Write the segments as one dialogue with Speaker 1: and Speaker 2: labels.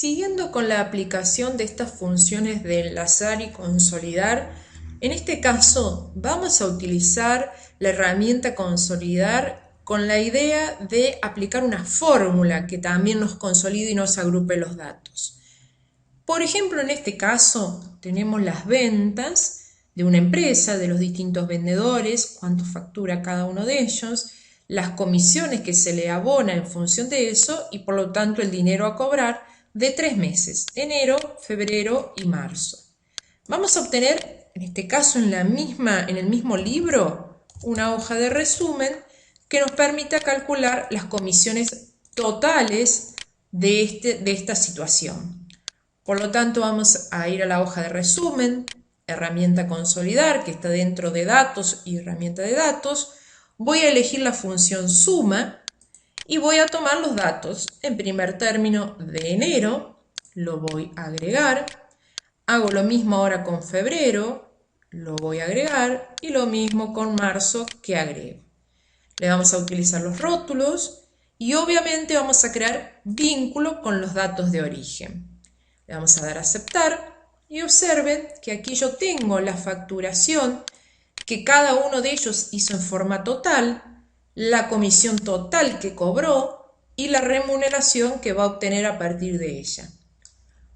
Speaker 1: Siguiendo con la aplicación de estas funciones de enlazar y consolidar, en este caso vamos a utilizar la herramienta consolidar con la idea de aplicar una fórmula que también nos consolide y nos agrupe los datos. Por ejemplo, en este caso tenemos las ventas de una empresa, de los distintos vendedores, cuánto factura cada uno de ellos, las comisiones que se le abona en función de eso y por lo tanto el dinero a cobrar de 3 meses, enero, febrero y marzo. Vamos a obtener, en este caso en el mismo libro, una hoja de resumen que nos permita calcular las comisiones totales de esta situación. Por lo tanto, vamos a ir a la hoja de resumen, herramienta consolidar, que está dentro de datos y herramienta de datos. Voy a elegir la función suma y voy a tomar los datos. En primer término de enero, lo voy a agregar. Hago lo mismo ahora con febrero, lo voy a agregar. Y lo mismo con marzo, que agrego. Le vamos a utilizar los rótulos y obviamente vamos a crear vínculo con los datos de origen. Le vamos a dar a aceptar y observen que aquí yo tengo la facturación que cada uno de ellos hizo en forma total, la comisión total que cobró y la remuneración que va a obtener a partir de ella.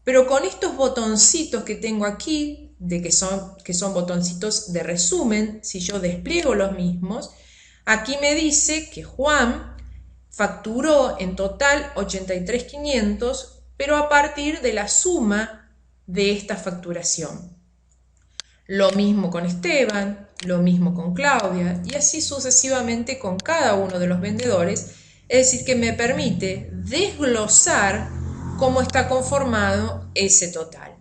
Speaker 1: Pero con estos botoncitos que tengo aquí, que son botoncitos de resumen, si yo despliego los mismos, aquí me dice que Juan facturó en total 83.500, pero a partir de la suma de esta facturación. Lo mismo con Esteban, lo mismo con Claudia y así sucesivamente con cada uno de los vendedores, es decir, que me permite desglosar cómo está conformado ese total.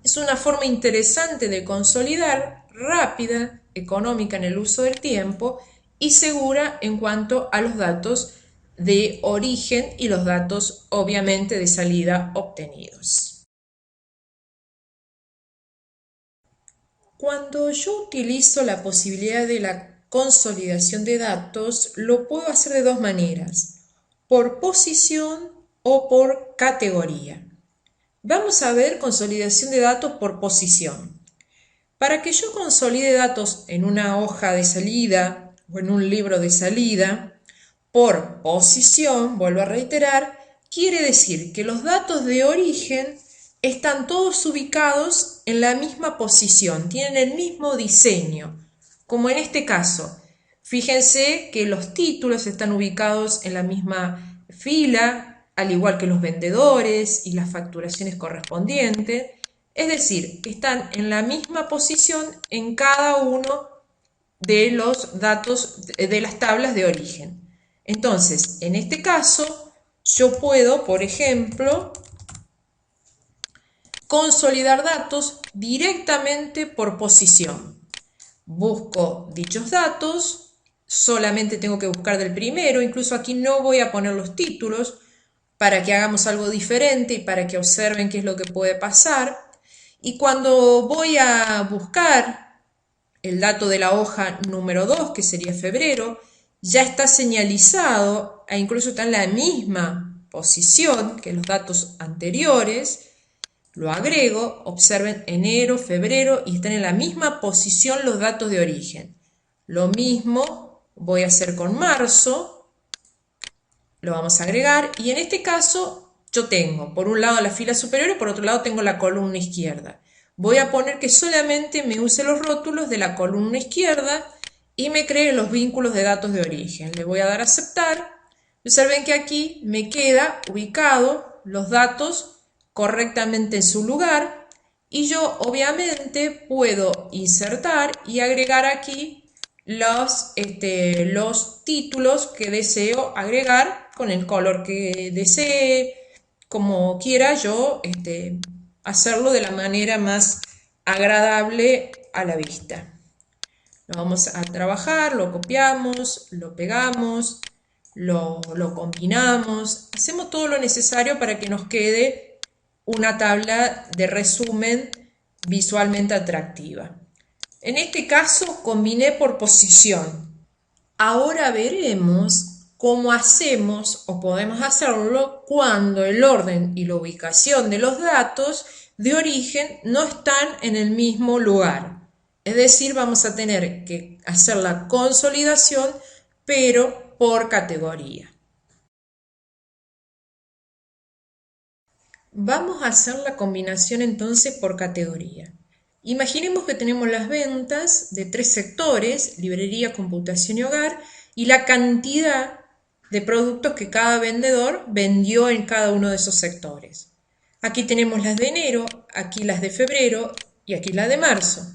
Speaker 1: Es una forma interesante de consolidar, rápida, económica en el uso del tiempo y segura en cuanto a los datos de origen y los datos obviamente de salida obtenidos. Cuando yo utilizo la posibilidad de la consolidación de datos, lo puedo hacer de dos maneras, por posición o por categoría. Vamos a ver consolidación de datos por posición. Para que yo consolide datos en una hoja de salida o en un libro de salida, por posición, vuelvo a reiterar, quiere decir que los datos de origen están todos ubicados en la misma posición, tienen el mismo diseño, como en este caso. Fíjense que los títulos están ubicados en la misma fila, al igual que los vendedores y las facturaciones correspondientes, es decir, están en la misma posición en cada uno de los datos de las tablas de origen. Entonces, en este caso, yo puedo, por ejemplo, consolidar datos directamente por posición. Busco dichos datos, solamente tengo que buscar del primero, incluso aquí no voy a poner los títulos para que hagamos algo diferente y para que observen qué es lo que puede pasar. Y cuando voy a buscar el dato de la hoja número 2, que sería febrero, ya está señalizado e incluso está en la misma posición que los datos anteriores. Lo agrego, observen enero, febrero y están en la misma posición los datos de origen. Lo mismo voy a hacer con marzo, lo vamos a agregar y en este caso yo tengo por un lado la fila superior y por otro lado tengo la columna izquierda. Voy a poner que solamente me use los rótulos de la columna izquierda y me cree los vínculos de datos de origen. Le voy a dar a aceptar. Observen que aquí me queda ubicado los datos correctamente en su lugar y yo obviamente puedo insertar y agregar aquí los títulos que deseo agregar con el color que desee, como quiera yo hacerlo de la manera más agradable a la vista. Lo vamos a trabajar, lo copiamos, lo pegamos, lo combinamos, hacemos todo lo necesario para que nos quede una tabla de resumen visualmente atractiva. En este caso combiné por posición. Ahora veremos como hacemos o podemos hacerlo cuando el orden y la ubicación de los datos de origen no están en el mismo lugar. Es decir, vamos a tener que hacer la consolidación, pero por categoría. Vamos a hacer la combinación entonces por categoría. Imaginemos que tenemos las ventas de 3 sectores, librería, computación y hogar, y la cantidad de productos que cada vendedor vendió en cada uno de esos sectores. Aquí tenemos las de enero, aquí las de febrero y aquí las de marzo.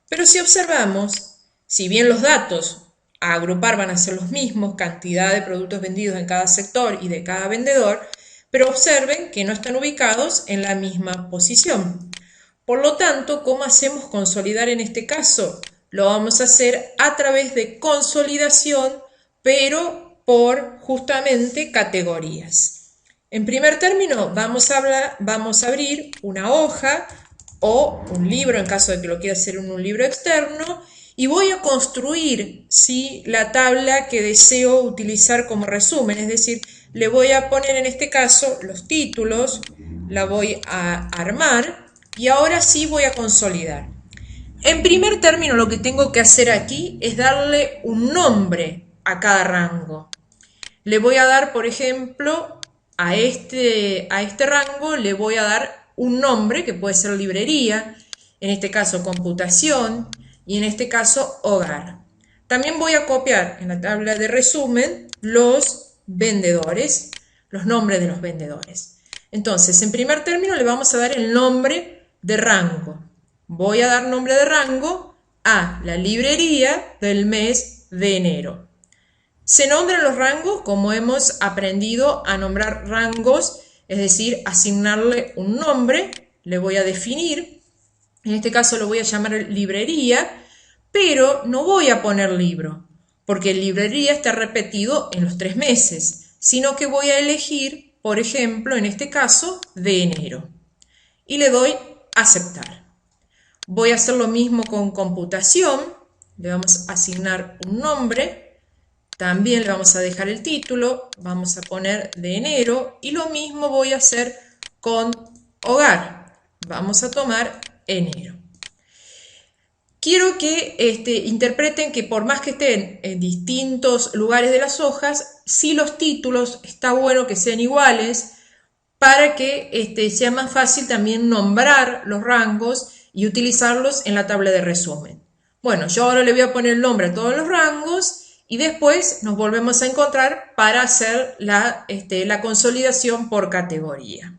Speaker 1: Pero si observamos, si bien los datos a agrupar van a ser los mismos, cantidad de productos vendidos en cada sector y de cada vendedor, pero observen que no están ubicados en la misma posición. Por lo tanto, ¿cómo hacemos consolidar en este caso? Lo vamos a hacer a través de consolidación, pero por justamente categorías. En primer término, vamos a abrir una hoja o un libro, en caso de que lo quiera hacer en un libro externo, y voy a construir, ¿sí?, la tabla que deseo utilizar como resumen, es decir, le voy a poner en este caso los títulos, la voy a armar y ahora sí voy a consolidar. En primer término, lo que tengo que hacer aquí es darle un nombre a cada rango. Le voy a dar, por ejemplo, a este rango le voy a dar un nombre que puede ser librería, en este caso computación y en este caso hogar. También voy a copiar en la tabla de resumen los vendedores, los nombres de los vendedores. Entonces, en primer término le vamos a dar el nombre de rango. Voy a dar nombre de rango a la librería del mes de enero. Se nombran los rangos como hemos aprendido a nombrar rangos, es decir, asignarle un nombre, le voy a definir, en este caso lo voy a llamar librería, pero no voy a poner libro, porque librería está repetido en los 3 meses, sino que voy a elegir, por ejemplo, en este caso, de enero. Y le doy aceptar. Voy a hacer lo mismo con computación, le vamos a asignar un nombre, también le vamos a dejar el título, vamos a poner de enero y lo mismo voy a hacer con hogar, vamos a tomar enero. Quiero que interpreten que por más que estén en distintos lugares de las hojas, si los títulos está bueno que sean iguales para que sea más fácil también nombrar los rangos y utilizarlos en la tabla de resumen. Bueno, yo ahora le voy a poner el nombre a todos los rangos y después nos volvemos a encontrar para hacer la consolidación por categoría.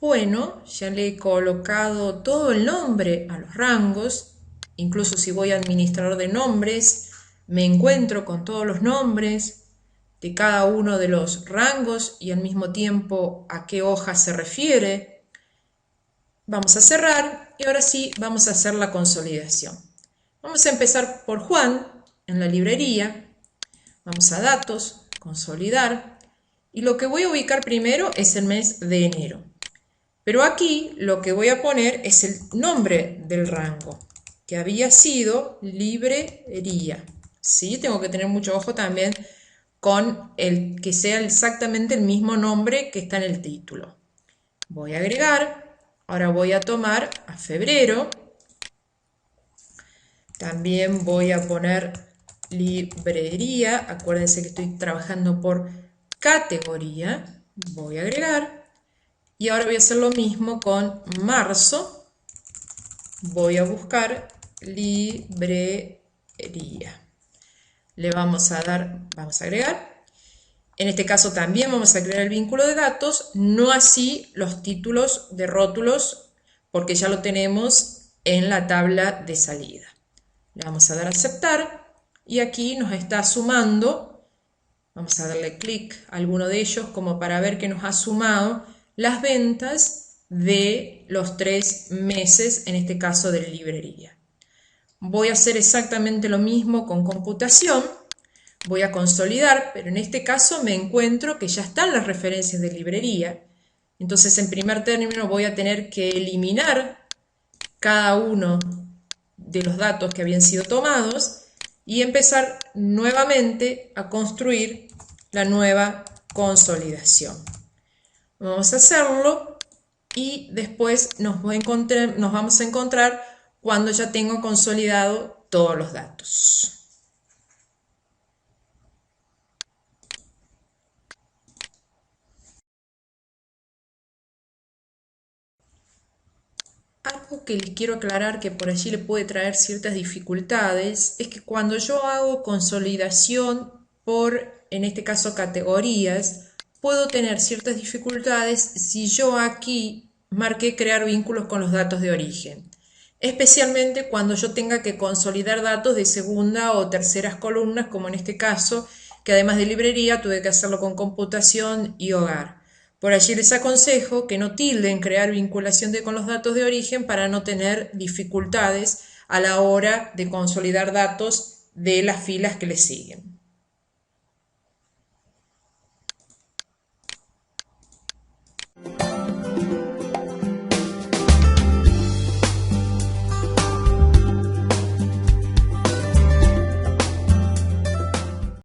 Speaker 1: Bueno, ya le he colocado todo el nombre a los rangos, incluso si voy a administrador de nombres, me encuentro con todos los nombres de cada uno de los rangos y al mismo tiempo a qué hoja se refiere. Vamos a cerrar y ahora sí vamos a hacer la consolidación. Vamos a empezar por Juan en la librería, vamos a datos, consolidar y lo que voy a ubicar primero es el mes de enero. Pero aquí lo que voy a poner es el nombre del rango, que había sido librería. ¿Sí? Tengo que tener mucho ojo también con el que sea exactamente el mismo nombre que está en el título. Voy a agregar, ahora voy a tomar a febrero. También voy a poner librería, acuérdense que estoy trabajando por categoría. Voy a agregar. Y ahora voy a hacer lo mismo con marzo. Voy a buscar librería. Le vamos a dar, vamos a agregar. En este caso también vamos a crear el vínculo de datos, no así los títulos de rótulos, porque ya lo tenemos en la tabla de salida. Le vamos a dar a aceptar y aquí nos está sumando. Vamos a darle clic a alguno de ellos como para ver que nos ha sumado las ventas de los 3 meses, en este caso de librería. Voy a hacer exactamente lo mismo con computación, voy a consolidar, pero en este caso me encuentro que ya están las referencias de librería, entonces en primer término voy a tener que eliminar cada uno de los datos que habían sido tomados y empezar nuevamente a construir la nueva consolidación. Vamos a hacerlo y después nos vamos a encontrar cuando ya tengo consolidado todos los datos. Algo que les quiero aclarar que por allí le puede traer ciertas dificultades es que cuando yo hago consolidación por, en este caso, categorías, puedo tener ciertas dificultades si yo aquí marqué crear vínculos con los datos de origen, especialmente cuando yo tenga que consolidar datos de segunda o terceras columnas, como en este caso, que además de librería tuve que hacerlo con computación y hogar. Por allí les aconsejo que no tilden crear vinculación con los datos de origen para no tener dificultades a la hora de consolidar datos de las filas que les siguen.